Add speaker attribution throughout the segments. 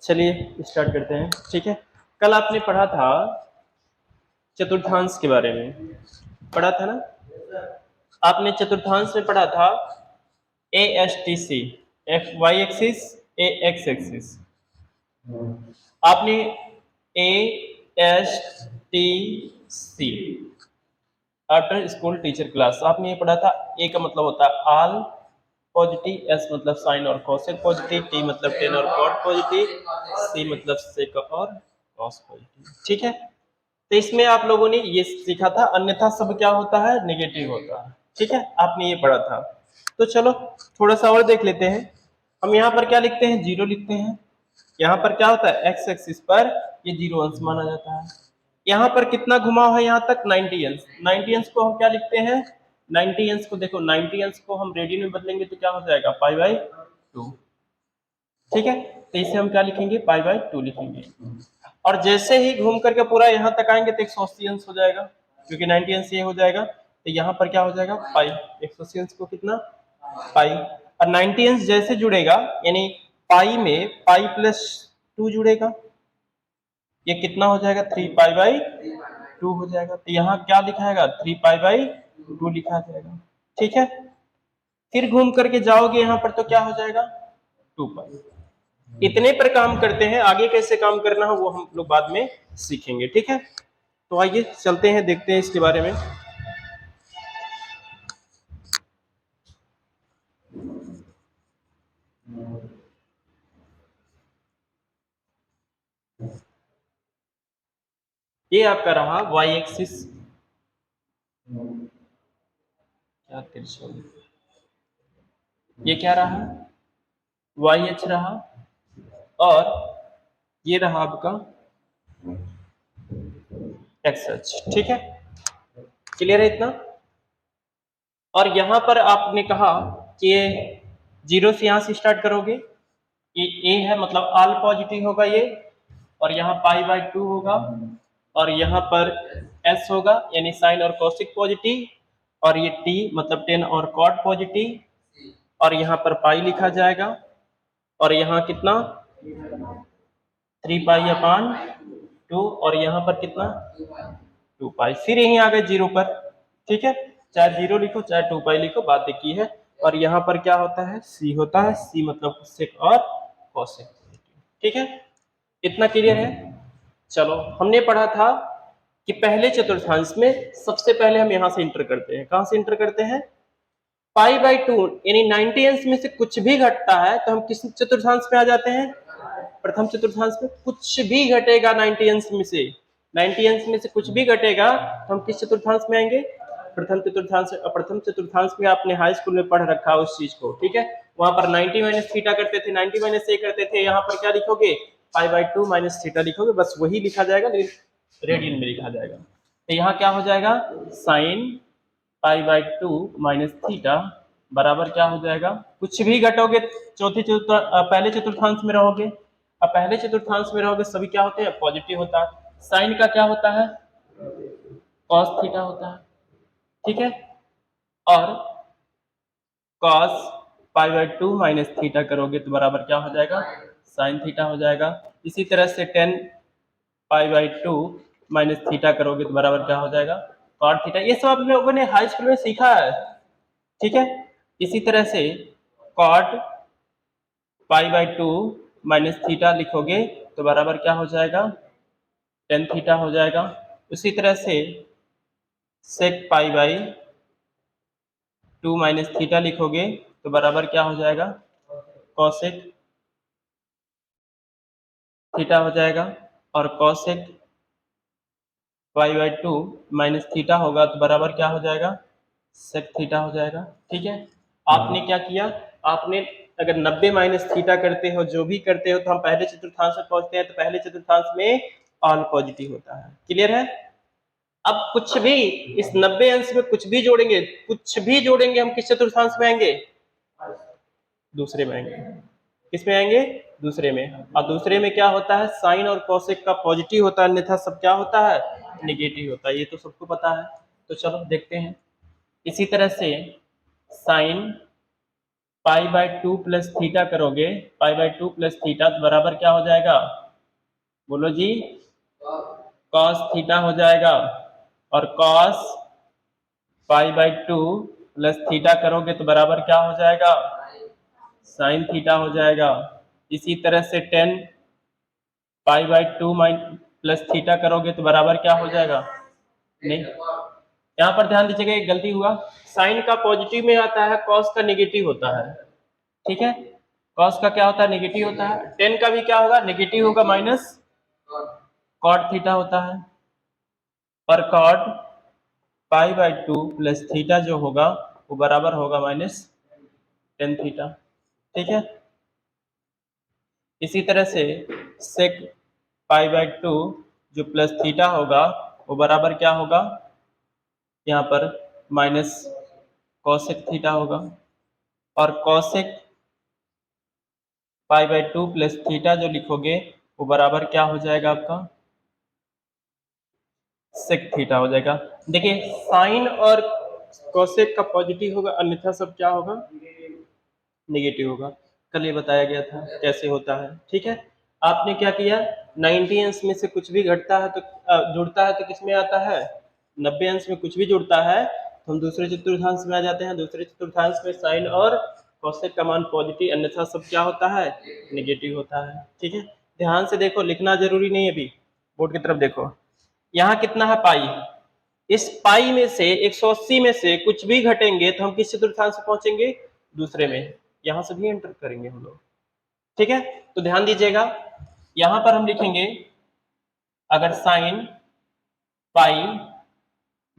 Speaker 1: चलिए स्टार्ट करते हैं। ठीक है, कल आपने पढ़ा था चतुर्थांश के बारे में, पढ़ा था ना? आपने चतुर्थांश में पढ़ा था A S T C, F Y axis, A X axis. आपने A S T C after school teacher class आपने ये पढ़ा था। ए का मतलब होता है ऑल पॉजिटिव, एस मतलब साइन और कोसेक पॉजिटिव, टी मतलब टेन और कॉट पॉजिटिव, सी मतलब सेक और कॉस पॉजिटिव। ठीक है, तो इसमें आप लोगों ने ये सीखा था, अन्यथा सब क्या होता है, नेगेटिव होता है। ठीक है, आपने ये पढ़ा था। तो चलो थोड़ा सा और देख लेते हैं। हम यहाँ पर क्या लिखते हैं, जीरो लिखते हैं। यहाँ पर क्या होता है, एक्स एक्सिस पर ये जीरो अंश माना जाता है। यहाँ पर कितना घुमाव है, यहाँ तक 90 अंश। 90 अंश को हम क्या लिखते हैं, 90 अंश को देखो, 90 अंश को हम रेडियन में बदलेंगे तो क्या हो जाएगा, पाई बाई 2। ठीक है, तो इसे हम क्या लिखेंगे, पाई बाई 2 लिखेंगे। और जैसे ही घूम करके पूरा यहाँ तक आएंगे तो 180 अंश हो जाएगा, क्योंकि 90 अंश ये हो जाएगा, तो यहाँ पर क्या हो जाएगा, पाई। 180 अंश को कितना, पाई। और 90 अंश जैसे जुड़ेगा, यानी पाई में पाई प्लस 2 जुड़ेगा, ये कितना हो जाएगा, 3 पाई बाई 2 हो जाएगा। तो यहाँ क्या लिखाएगा, 3 पाई बाई 2 लिखा जाएगा। ठीक है, फिर घूम करके जाओगे यहाँ पर तो क्या हो जाएगा, 2 पाई। इतने पर काम करते हैं, आगे कैसे काम करना है वो हम लोग बाद में सीखेंगे। ठीक है, तो आइए चलते हैं, देखते हैं इसके बारे में। ये आपका रहा वाई एक्सिस, क्या तिरछा, ये क्या रहा, वाई एच रहा, और ये रहा आपका एक्स एच। ठीक है, क्लियर है इतना? और यहाँ पर आपने कहा कि ये जीरो से यहाँ से स्टार्ट करोगे, ये ए है मतलब ऑल पॉजिटिव होगा ये, और यहाँ पाई बाई 2 होगा, और यहाँ पर एस होगा यानी साइन और कॉसिक पॉजिटिव, और ये टी मतलब टेन और कॉट पॉजिटिव, और यहाँ पर पाई लिखा जाएगा, और यहाँ कितना 3 पाई अपान 2, और यहाँ पर कितना 2 पाई। फिर यहीं आ गए जीरो पर। ठीक है, चाहे जीरो लिखो चाहे 2 पाई लिखो, बात एक ही है। और यहाँ पर क्या होता है, सी होता है, सी मतलब सेक और कॉसेक। ठीक है, इतना क्लियर है? चलो, हमने पढ़ा था कि पहले चतुर्थांश में सबसे पहले हम यहाँ से इंटर करते हैं। कहाँ से इंटर करते हैं, पाई बाई 2 यानी 90 अंश में से कुछ भी घटता है तो हम किस चतुर्थांश में आ जाते हैं, प्रथम चतुर्थांश में। कुछ भी घटेगा 90 अंश में से, 90 अंश में से कुछ भी घटेगा तो हम किस चतुर्थांश में आएंगे, प्रथम चतुर्थांश। प्रथम चतुर्थांश में आपने हाई स्कूल में पढ़ रखा है उस चीज को। ठीक है, वहां पर 90 माइनस थीटा करते थे, 90 माइनस ए करते थे, यहाँ पर क्या लिखोगे, पाई बाई 2 माइनस थीटा लिखोगे, बस वही लिखा जाएगा लेकिन रेडियन में लिखा जाएगा। तो यहाँ क्या हो जाएगा, sine pi by 2 minus theta बराबर क्या हो जाएगा, कुछ भी घटोगे पहले चतुर्थांश में रहोगे। अब पहले चतुर्थांश में रहोगे सभी क्या होते हैं, पॉजिटिव होता है। साइन का क्या होता है, कॉस थीटा होता है। ठीक है, और cos pi by 2 minus theta करोगे तो बराबर क्या हो जाएगा, साइन थीटा हो जाएगा। इसी तरह से 10 पाई बाई 2 माइनस थीटा करोगे तो बराबर क्या हो जाएगा, कॉट थीटा। ये सब आप लोगों ने हाई स्कूल में सीखा है। ठीक है, इसी तरह से cot pi by 2 minus theta लिखोगे तो बराबर क्या हो जाएगा, टेन थीटा हो जाएगा। उसी तरह से सेक पाई बाई 2 माइनस थीटा लिखोगे तो बराबर क्या हो जाएगा, कॉसेक थीटा हो जाएगा। और cosec pi by 2 minus theta होगा तो बराबर क्या हो जाएगा, सेक थीटा हो जाएगा। ठीक है, आपने क्या किया, आपने अगर 90 माइनस थीटा करते हो, जो भी करते हो, तो हम पहले चतुर्थांश में पहुंचते हैं, तो पहले चतुर्थांश में ऑल पॉजिटिव होता है। क्लियर है? अब कुछ भी इस 90 अंश में कुछ भी जोड़ेंगे, कुछ भी जोड़ेंगे, हम किस चतुर्थांश में आएंगे, दूसरे में आएंगे। किस में आएंगे, दूसरे में। और दूसरे में क्या होता है, साइन और कॉसेक का पॉजिटिव होता है, अन्यथा सब क्या होता है, नेगेटिव होता है। ये तो सबको पता है। तो चलो देखते हैं। इसी तरह से sine pi by 2 plus theta करोगे, पाई बाय 2 प्लस थीटा तो बराबर क्या हो जाएगा, बोलो जी, कॉस थीटा हो जाएगा। और cos pi by 2 plus theta करोगे तो बराबर क्या हो जाएगा, साइन थीटा हो जाएगा। इसी तरह से 10 पाई बाय 2 प्लस थीटा करोगे तो बराबर क्या हो जाएगा, नहीं, यहाँ पर ध्यान दीजिएगा, एक गलती हुआ, साइन का पॉजिटिव में आता है, कॉस का नेगेटिव होता है, ठीक है, कॉस का क्या होता है, नेगेटिव होता है, 10 का भी क्या होगा, नेगेटिव होगा, माइनस कॉट थीटा होता है। और cot pi by 2 plus theta जो होगा वो बराबर होगा माइनस टेन थीटा, ठीक है। इसी तरह से सेक पाई बाय 2 जो प्लस थीटा होगा वो बराबर क्या होगा, यहाँ पर माइनस कॉसेक थीटा होगा। और cosec pi by 2 plus theta जो लिखोगे वो बराबर क्या हो जाएगा आपका, सेक थीटा हो जाएगा। देखिए साइन और कॉसेक का पॉजिटिव होगा, अन्यथा सब क्या होगा, नेगेटिव होगा। कल ये बताया गया था कैसे होता है, ठीक है। आपने क्या किया, 90 अंश में से कुछ भी घटता है तो जुड़ता है तो किस में आता है, 90 अंश में कुछ भी जुड़ता है तो हम दूसरे चतुर्थांश में आ जाते हैं। दूसरे चतुर्थांश में साइन और कॉसेक का मान पॉजिटिव, अन्यथा सब क्या होता है, नेगेटिव होता है, ठीक है। ध्यान से देखो, लिखना जरूरी नहीं है, अभी बोर्ड की तरफ देखो, यहाँ कितना है पाई, इस पाई में से 180 में से कुछ भी घटेंगे तो हम किस चतुर्थांश में पहुंचेंगे, दूसरे में, यहां से भी एंटर करेंगे हम लोग, ठीक है। तो ध्यान दीजिएगा, यहां पर हम लिखेंगे अगर साइन पाई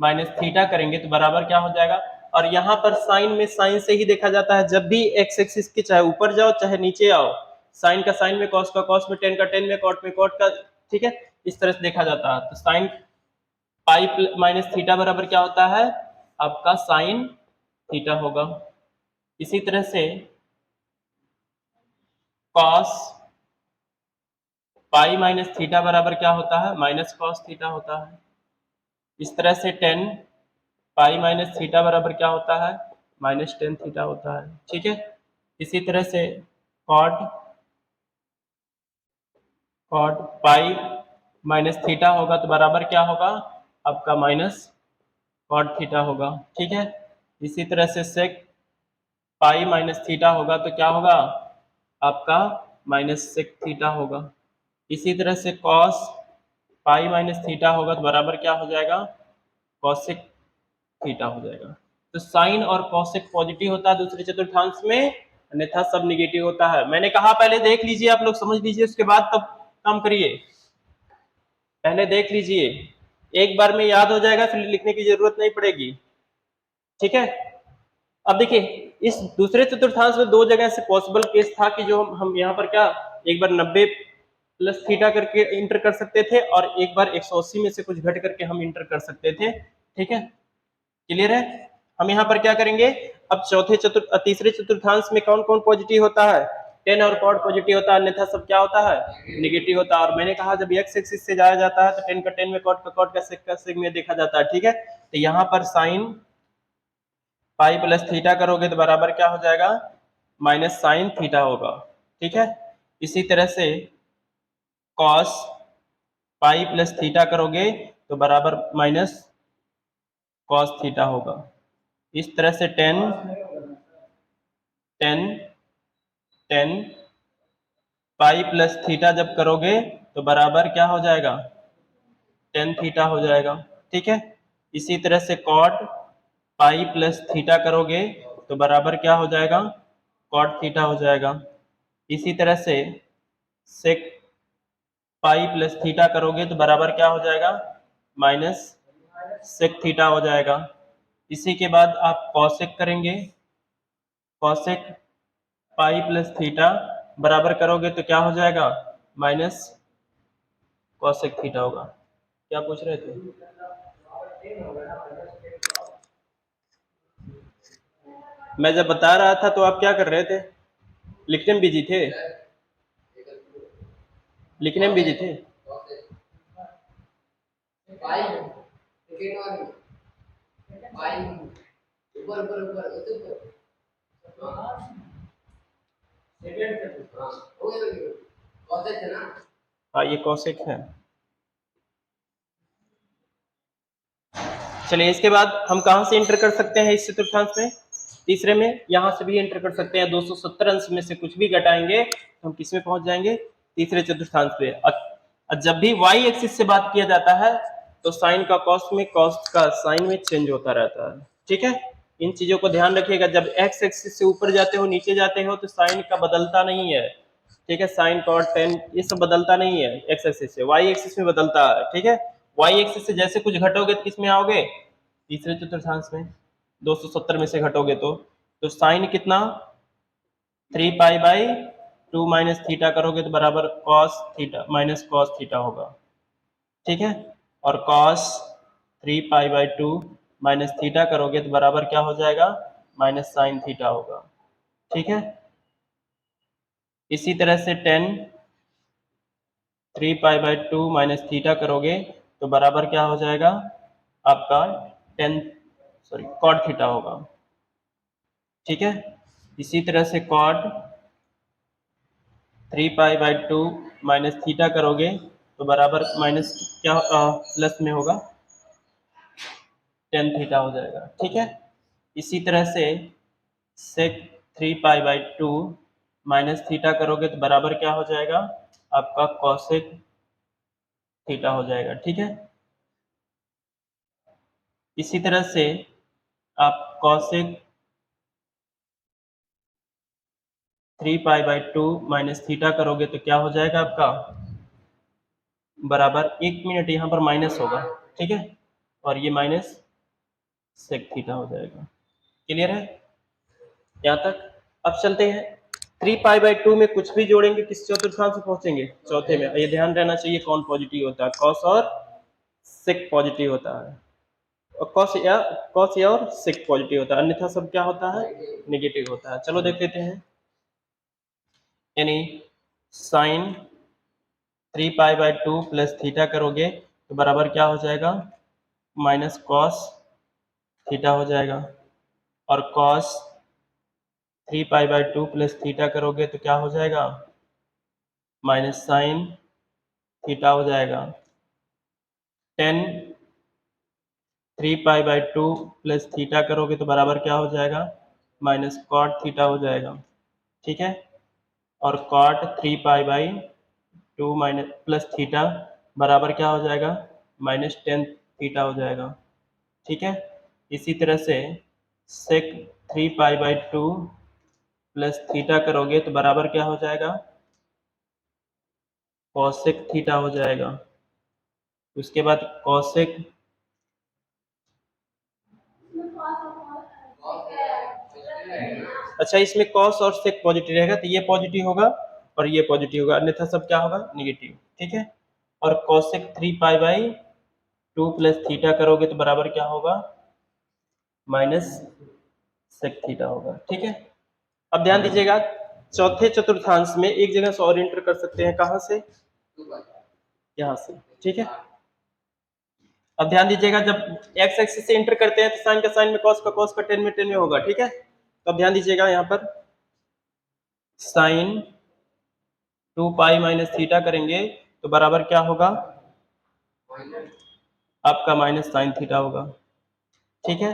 Speaker 1: माइनस थीटा करेंगे तो बराबर क्या हो जाएगा। और यहाँ पर साइन में साइन से ही देखा जाता है, जब भी एक्स एक्सिस के चाहे ऊपर जाओ चाहे नीचे आओ, साइन का साइन में, कॉस का कॉस में, टेन का टेन में, कॉट में कॉट का, ठीक है, इस तरह से देखा जाता है। तो साइन पाई माइनस थीटा बराबर क्या होता है, आपका साइन थीटा होगा। इसी तरह से कॉस पाई माइनस थीटा बराबर क्या होता है, माइनस कॉस थीटा होता है। इस तरह से 10 पाई माइनस थीटा बराबर क्या होता है, माइनस टेन थीटा होता है, ठीक है। इसी तरह से cot cot pi minus theta होगा तो बराबर क्या होगा, आपका माइनस कॉट थीटा होगा, ठीक है। इसी तरह से सेक पाई माइनस थीटा होगा तो क्या होगा, आपका माइनस सेक थीटा होगा। इसी तरह से कॉस पाई माइनस थीटा होगा तो बराबर क्या हो जाएगा, कॉसेक थीटा हो जाएगा। तो साइन और कॉसेक पॉजिटिव होता है दूसरे चतुर्थांश में, अन्यथा सब निगेटिव होता है। मैंने कहा पहले देख लीजिए, आप लोग समझ लीजिए, उसके बाद तब काम करिए, पहले देख लीजिए, एक बार में याद हो जाएगा, फिर लिखने की जरूरत नहीं पड़ेगी, ठीक है। अब देखिए, इस दूसरे चतुर्थांश में दो जगह से पॉसिबल केस था कि जो हम यहाँ पर क्या, एक बार 90 प्लस थीटा करके इंटर कर सकते थे और एक बार 180 में से कुछ घट करके हम इंटर कर सकते थे, ठीक है, क्लियर है। हम यहाँ पर क्या करेंगे, अब तीसरे चतुर्थांश में कौन कौन पॉजिटिव होता है, 10 और कॉट पॉजिटिव होता है, अन्यथा सब क्या होता है, नेगेटिव होता है। और मैंने कहा जब एक्स एक्सिस से जाया जाता है तो 10 का 10 में, कॉट का कॉट का सेक में देखा जाता है, ठीक है। तो यहाँ पर साइन पाई प्लस थीटा करोगे तो बराबर क्या हो जाएगा, माइनस साइन थीटा होगा, ठीक है। इसी तरह से कॉस पाई प्लस थीटा करोगे तो बराबर माइनस कॉस थीटा होगा। इस तरह से 10 10 10 पाई प्लस थीटा जब करोगे तो बराबर क्या हो जाएगा, टेन थीटा हो जाएगा, ठीक है। इसी तरह से कॉट पाई प्लस थीटा करोगे तो बराबर क्या हो जाएगा, कॉट थीटा हो जाएगा। इसी तरह से सेक पाई प्लस थीटा करोगे तो बराबर क्या हो जाएगा, माइनस सेक थीटा हो जाएगा। इसी के बाद आप कॉसेक करेंगे, कॉसेक पाई प्लस थीटा बराबर करोगे तो क्या हो जाएगा, माइनस कॉसेक थीटा होगा। क्या पूछ रहे थे, मैं जब बता रहा था तो आप क्या कर रहे थे, लिखने में बिजी थे, लिखने में बिजी थे। हाँ ये कॉसेक है। चलिए इसके बाद हम कहाँ से एंटर कर सकते हैं इस चतुर्थांश में? तीसरे में, यहाँ से भी एंटर कर सकते हैं। 270 अंश में से कुछ भी घटाएंगे तो हम किस में पहुंच जाएंगे? तीसरे चतुर्थांश पे। और जब भी y एक्सिस से बात किया जाता है तो साइन का कॉस में, कॉस का साइन में चेंज होता रहता है। ठीक है, इन चीजों को ध्यान रखिएगा। जब x एक्सिस से ऊपर जाते हो, नीचे जाते हो तो साइन का बदलता नहीं है। ठीक है, साइन कॉट टेन ये सब बदलता नहीं है x एक्सिस से, y एक्सिस में बदलता है। ठीक है, y एक्सिस से जैसे कुछ घटोगे तो किस में आओगे? तीसरे चतुर्थांश में। 270 में से घटोगे तो साइन कितना? 3π/2 माइनस थीटा करोगे तो बराबर cos theta minus cos theta होगा। ठीक है, और कॉस 3π/2 माइनस थीटा करोगे तो बराबर क्या हो जाएगा? माइनस साइन थीटा होगा। ठीक है, इसी तरह से 3π/2 माइनस थीटा करोगे तो बराबर क्या हो जाएगा? आपका कॉट थीटा होगा। ठीक है, इसी तरह से कॉट 3π/2 माइनस थीटा करोगे तो बराबर माइनस क्या प्लस में होगा? टेन थीटा हो जाएगा। ठीक है, इसी तरह से सेक 3π/2 माइनस थीटा करोगे तो बराबर क्या हो जाएगा? आपका कॉसेक थीटा हो जाएगा। ठीक है, इसी तरह से आप कॉसेक 3π/2 माइनस थीटा करोगे तो क्या हो जाएगा आपका? बराबर, 1 मिनट यहाँ पर माइनस होगा। ठीक है, और ये माइनस सेक थीटा हो जाएगा। क्लियर है यहाँ तक? अब चलते हैं 3π/2 में कुछ भी जोड़ेंगे किस चतुर्थांश से पहुंचेंगे? चौथे में। ये ध्यान रहना चाहिए कौन पॉजिटिव होता है, कॉस और सेक पॉजिटिव होता है, और कॉस या और सेक पॉजिटिव होता है, अन्यथा सब क्या होता है? नेगेटिव होता है। चलो देख लेते हैं। यानी साइन 3π/2 प्लस थीटा करोगे तो बराबर क्या हो जाएगा? माइनस कॉस थीटा हो जाएगा, और कॉस 3π/2 प्लस थीटा करोगे तो क्या हो जाएगा? माइनस साइन थीटा हो जाएगा। 3π/2 प्लस थीटा करोगे तो बराबर क्या हो जाएगा? माइनस कॉट थीटा हो जाएगा। ठीक है, और कॉट 3π/2 माइनस प्लस थीटा बराबर क्या हो जाएगा? माइनस टेन थीटा हो जाएगा। ठीक है, इसी तरह से सेक 3π/2 प्लस थीटा करोगे तो बराबर क्या हो जाएगा? कॉसेक थीटा हो जाएगा। उसके बाद कॉसेक अच्छा, इसमें कॉस और सेक पॉजिटिव रहेगा तो ये पॉजिटिव होगा और ये पॉजिटिव होगा, अन्यथा सब क्या होगा? निगेटिव। ठीक है, और कॉसेक 3π/2 प्लस थीटा करोगे तो बराबर क्या होगा? माइनस सेक थीटा होगा। ठीक है, अब ध्यान दीजिएगा चौथे चतुर्थांश में एक जगह से और एंटर कर सकते हैं। कहाँ से? यहाँ से। ठीक है, अब ध्यान दीजिएगा जब x एक्सिस से एंटर करते हैं तो साइन का साइन में, कॉस का कॉस का, टेन में टेन में होगा। ठीक है, तो अब ध्यान दीजिएगा यहाँ पर साइन 2π माइनस थीटा करेंगे तो बराबर क्या होगा? आपका माइनस साइन थीटा होगा। ठीक है,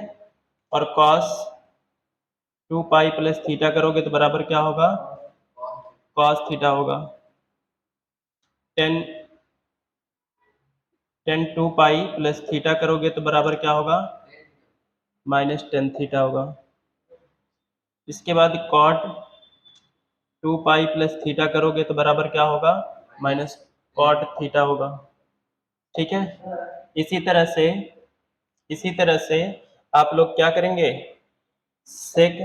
Speaker 1: और कॉस 2π प्लस थीटा करोगे तो बराबर क्या होगा? कॉस थीटा होगा। टेन 2π प्लस थीटा करोगे तो बराबर क्या होगा? माइनस टेन थीटा होगा। इसके बाद कॉट 2π प्लस थीटा करोगे तो बराबर क्या होगा? माइनस कॉट थीटा होगा। ठीक है, इसी तरह से आप लोग क्या करेंगे? सेक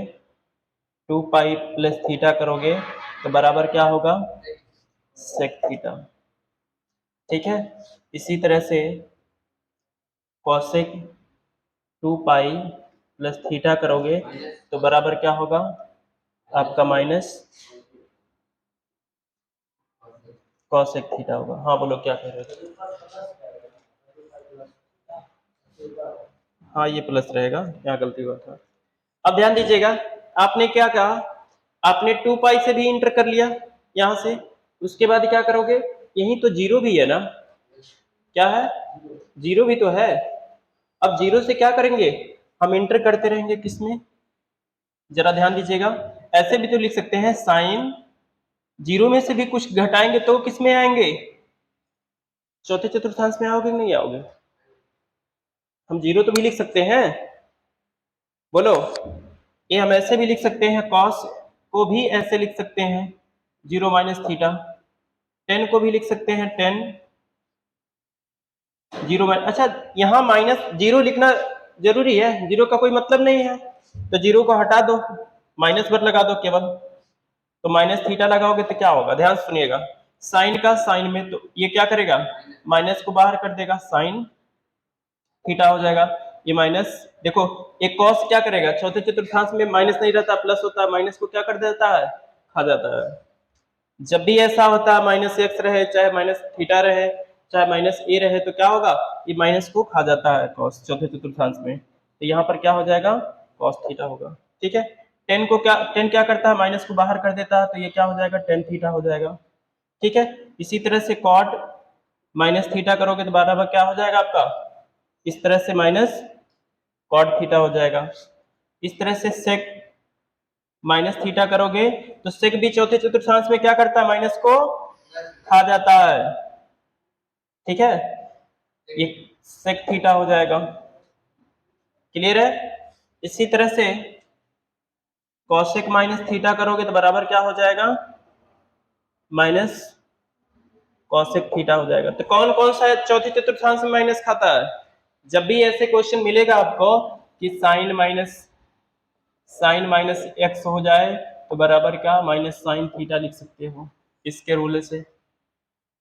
Speaker 1: 2π प्लस थीटा करोगे तो बराबर क्या होगा? Sec theta. ठीक है, इसी तरह से कॉसेक 2π प्लस थीटा करोगे तो बराबर क्या होगा? आपका माइनस कॉसेक थीटा होगा। हाँ बोलो, क्या कह रहे थे? हाँ ये प्लस रहेगा, यहाँ गलती हुआ था। अब ध्यान दीजिएगा, आपने क्या कहा? आपने 2 पाई से भी इंटर कर लिया यहां से, उसके बाद क्या करोगे, यही तो जीरो भी है ना, क्या है, जीरो भी तो है। अब जीरो से क्या करेंगे, हम इंटर करते रहेंगे किसमें, जरा ध्यान दीजिएगा। ऐसे भी तो लिख सकते हैं साइन, जीरो में से भी कुछ घटाएंगे तो किस में आएंगे, चौथे चतुर्थांश में आओगे नहीं आओगे, हम जीरो तो भी लिख सकते हैं, बोलो। ये हम ऐसे भी लिख सकते हैं, कॉस को भी ऐसे लिख सकते हैं, जीरो माइनस थीटा, टेन को भी लिख सकते हैं, टेन जीरो माइनस, अच्छा यहाँ माइनस जीरो लिखना जरूरी है, जीरो का कोई मतलब नहीं है, तो जीरो को हटा दो, माइनस पर लगा दो केवल, तो माइनस थीटा लगाओगे तो क्या होगा, ध्यान सुनिएगा, साइन का साइन में तो ये क्या करेगा, माइनस को बाहर कर देगा, साइन थीटा हो जाएगा, ये माइनस, देखो एक कॉस क्या करेगा, चौथे चतुर्थांश में माइनस नहीं रहता प्लस होता है, माइनस को क्या कर देता है, खा जाता है। जब भी ऐसा होता है माइनस एक्स रहे चाहे माइनस थीटा रहे चाहे माइनस ए रहे तो क्या होगा, ये माइनस को खा जाता है कॉस चौथे चतुर्थांश में, तो यहाँ पर क्या हो जाएगा, कॉस थीटा होगा, ठीक है। टेन क्या करता है, माइनस को बाहर कर देता है, तो ये क्या हो जाएगा, टेन थीटा हो जाएगा, ठीक है। इसी तरह से कॉट माइनस थीटा करोगे तो बराबर क्या हो जाएगा आपका, इस तरह से माइनस कॉट थीटा हो जाएगा। इस तरह से सेक माइनस थीटा करोगे तो सेक भी चौथे चतुर्थांश में क्या करता है, माइनस को खा जाता है, ठीक है, ये सेक थीटा हो जाएगा, क्लियर है। इसी तरह से कॉसेक माइनस थीटा करोगे तो बराबर क्या हो जाएगा, माइनस कॉसेक थीटा हो जाएगा। तो कौन कौन सा चौथे चतुर्थांश में माइनस खाता है, जब भी ऐसे क्वेश्चन मिलेगा आपको कि साइन माइनस एक्स हो जाए तो बराबर क्या, माइनस साइन थीटा लिख सकते हो इसके रूल से,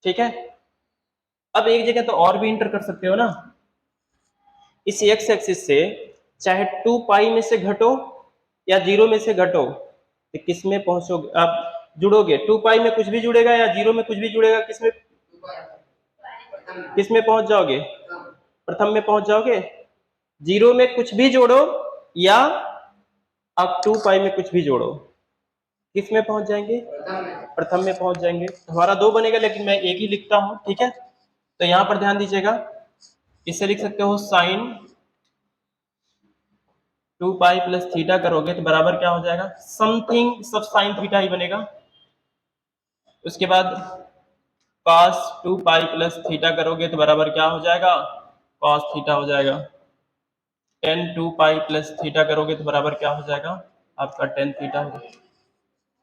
Speaker 1: ठीक है। अब एक जगह तो और भी इंटर कर सकते हो ना, इस एक्स एक्सिस से चाहे 2 पाई में से घटो या जीरो में से घटो, तो किस में पहुंचोगे आप, जुड़ोगे, 2 पाई में कुछ भी जुड़ेगा या जीरो में कुछ भी जुड़ेगा, किस में पहुंच जाओगे, प्रथम में पहुंच जाओगे। जीरो में कुछ भी जोड़ो या आप 2 पाई में कुछ भी जोड़ो, किस में पहुंच जाएंगे, प्रथम में पहुंच जाएंगे। हमारा दो बनेगा लेकिन मैं एक ही लिखता हूं, ठीक है। तो यहां पर ध्यान दीजिएगा, इससे लिख सकते हो साइन 2 पाई प्लस थीटा करोगे तो बराबर क्या हो जाएगा, समथिंग सब साइन थीटा ही बनेगा। उसके बाद cos 2 पाई प्लस थीटा करोगे तो बराबर क्या हो जाएगा, cos थीटा हो जाएगा। tan 2 पाई प्लस थीटा करोगे तो बराबर क्या हो जाएगा, आपका tan थीटा हो जाएगा,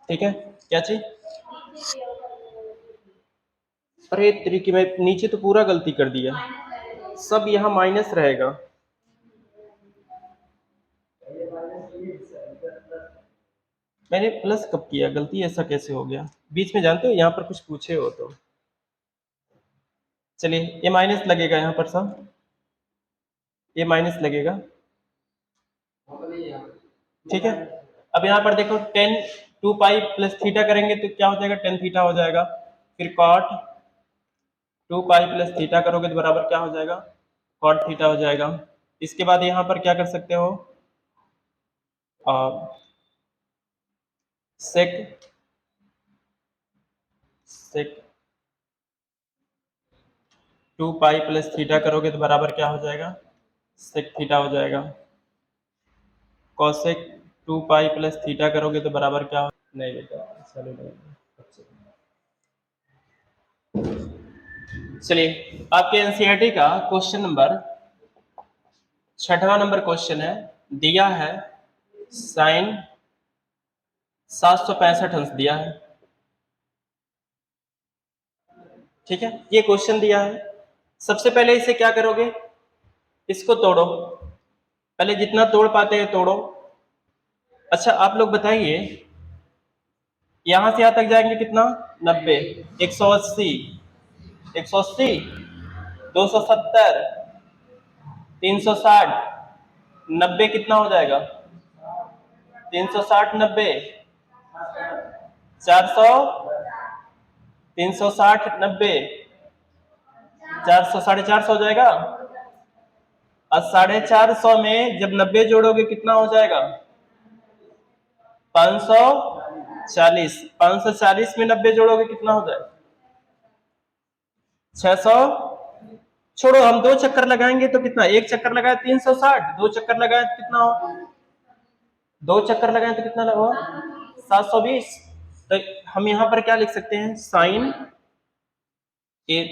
Speaker 1: ठीक है। क्या चीज, अरे तरीके में नीचे तो पूरा गलती कर दिया, सब यहाँ माइनस रहेगा, मैंने प्लस कब किया, गलती ऐसा कैसे हो गया बीच में, जानते हो यहाँ पर कुछ पूछे हो तो, चलिए ये माइनस लगेगा यहाँ पर सब, ये माइनस लगेगा, ठीक है। अब यहाँ पर देखो टेन 2 पाई प्लस थीटा करेंगे तो क्या हो जाएगा, टेन थीटा हो जाएगा, फिर कॉट 2 पाई प्लस थीटा करोगे तो बराबर क्या हो जाएगा, कॉट थीटा हो जाएगा। इसके बाद यहाँ पर क्या कर सकते हो, सेक सेक 2 पाई प्लस थीटा करोगे तो बराबर क्या हो जाएगा, सेक थीटा हो जाएगा। कॉसेक 2 पाई प्लस थीटा करोगे तो बराबर क्या हो, नहीं बेटा चलो नहीं, चलिए आपके एनसीईआरटी का क्वेश्चन नंबर 6वां नंबर क्वेश्चन है, दिया है साइन 765 अंश दिया है, ठीक है, ये क्वेश्चन दिया है। सबसे पहले इसे क्या करोगे, इसको तोड़ो, पहले जितना तोड़ पाते हैं तोड़ो। अच्छा आप लोग बताइए, यहां से यहां तक जाएंगे कितना, 90, 180, 180, 270, 360, 90 कितना हो जाएगा, 360, 90, 400, 360, 90, 400, 450 हो जाएगा। और 450 में जब 90 जोड़ोगे कितना हो जाएगा, 500, 40, 540 में 90 जोड़ोगे कितना हो जाएगा? 600। छोड़ो, हम 2 चक्कर लगाएंगे तो कितना, 1 चक्कर लगाए 360, 2 चक्कर लगाए तो कितना हो, 2 चक्कर लगाए तो कितना लगा, 720। तो हम यहाँ पर क्या लिख सकते हैं, साइन ये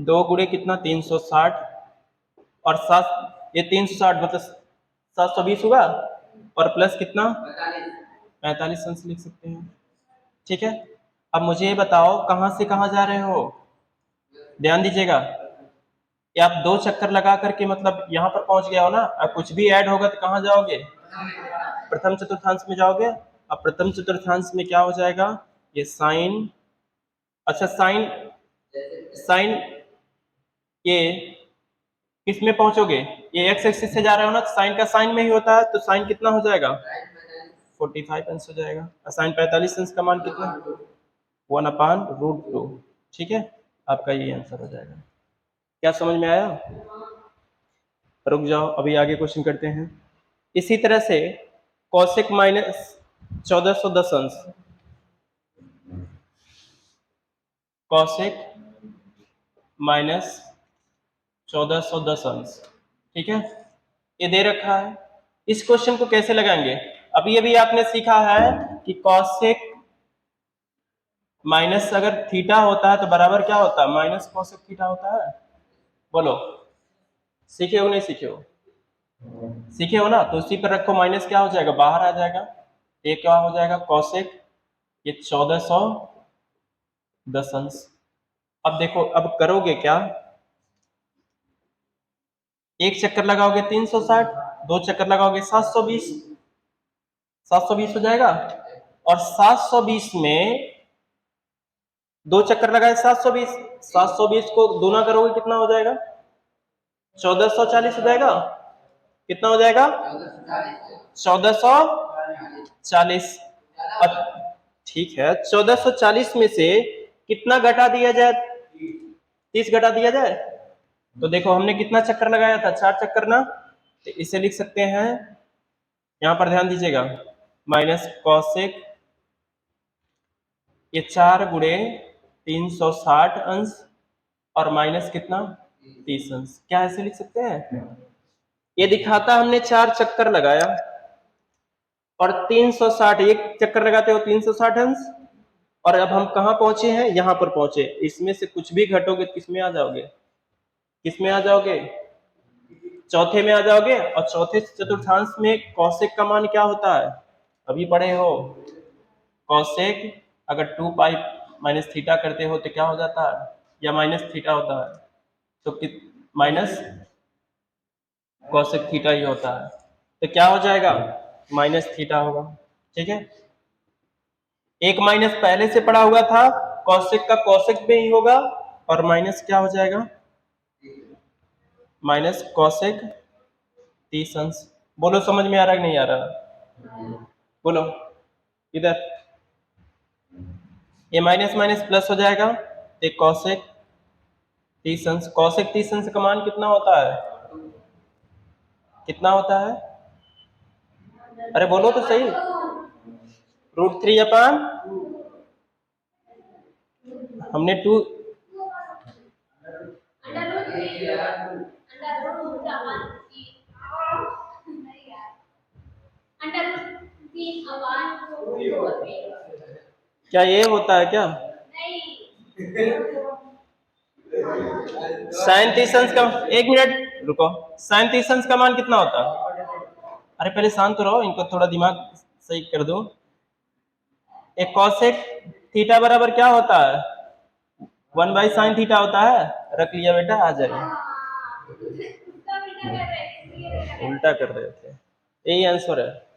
Speaker 1: 2 गुणे कितना 360 और 7, ये 360 मतलब 720 हुआ, और प्लस कितना 45 अंश लिख सकते हैं। ठीक है, अब मुझे ये बताओ कहां से कहां जा रहे हो, ध्यान दीजिएगा कि आप 2 चक्कर लगा करके मतलब यहां पर पहुंच गया हो ना, अब कुछ भी ऐड होगा तो कहां जाओगे, प्रथम चतुर्थांश में जाओगे। अब प्रथम चतुर्थांश में क्या हो जाएगा, ये साइन, अच्छा साइन, साइन ये किस में पहुंचोगे, ये एक्स एक्सिस से जा रहे हो ना, तो साइन का साइन में ही होता है, तो साइन कितना हो जाएगा 45 अंश हो जाएगा, और साइन 45 अंश का मान कितना 1/√2। ठीक है, आपका ये आंसर हो जाएगा। क्या समझ में आया? रुक जाओ, अभी आगे क्वेश्चन करते हैं। इसी तरह से कॉसेक माइनस 1410 अंश, कॉसेक माइनस 1410 अंश, ठीक है, ये दे रखा है। इस क्वेश्चन को कैसे लगाएंगे, अभी आपने सीखा है कि कॉसेक माइनस अगर थीटा होता है तो बराबर क्या होता है, माइनस कॉसेक थीटा होता है। बोलो, सीखे हो नहीं सीखे हो, सीखे हो ना, तो उसी पर रखो, माइनस क्या हो जाएगा बाहर आ जाएगा, ये क्या हो जाएगा कॉसेक ये 1410 अंश। अब देखो, अब करोगे क्या, 1 चक्कर लगाओगे 360, 2 चक्कर लगाओगे 720, 720 हो जाएगा, और 720 में 2 चक्कर लगाए 720, 720 को दूना करोगे कितना हो जाएगा 1440 हो जाएगा, कितना हो जाएगा 1440। अब ठीक है, 1440 में से कितना घटा दिया जाए, 30 घटा दिया जाए, तो देखो हमने कितना चक्कर लगाया था, 4 चक्कर ना, तो इसे लिख सकते हैं, यहां पर ध्यान दीजिएगा, माइनस कॉसेक ये 4 गुणे 360 अंश और माइनस कितना 30 अंश, क्या ऐसे लिख सकते हैं, ये दिखाता हमने 4 चक्कर लगाया और 360, एक चक्कर लगाते हो 360 अंश, और अब हम कहां पहुंचे हैं, यहां पर पहुंचे, इसमें से कुछ भी घटोगे किसमें आ जाओगे, किसमें आ जाओगे, चौथे में आ जाओगे, और चौथे चतुर्थांश में कौशिक का मान क्या होता है, अभी पढ़े हो, कौशिक अगर 2 पाई माइनस थीटा करते हो तो क्या हो जाता है, या माइनस थीटा होता है, तो माइनस कौशिक थीटा ही होता है, तो क्या हो जाएगा माइनस थीटा होगा। ठीक है, एक माइनस पहले से पड़ा हुआ था, कौशिक का कौशिक में ही होगा, और माइनस क्या हो जाएगा माइनस कौशिक 30 अंश। बोलो समझ में आ रहा है कि नहीं आ रहा, बोलो, इधर ये माइनस माइनस प्लस हो जाएगा, एक कौशिक 30 अंश, कौशिक 30 अंश का मान कितना होता है, कितना होता है, अरे बोलो तो सही, √3/, हमने 2 क्या ये होता है क्या, साइन 30 अंश का, 1 मिनट रुको, साइन 30 अंश का मान कितना होता है, अरे पहले शांत तो रहो, इनको थोड़ा दिमाग सही कर दो। एक कॉसेक थीटा बराबर क्या होता है 1/sin थीटा होता है, रख लिया बेटा, आ जाएगा, उल्टा कर रहे थे, यही आंसर है।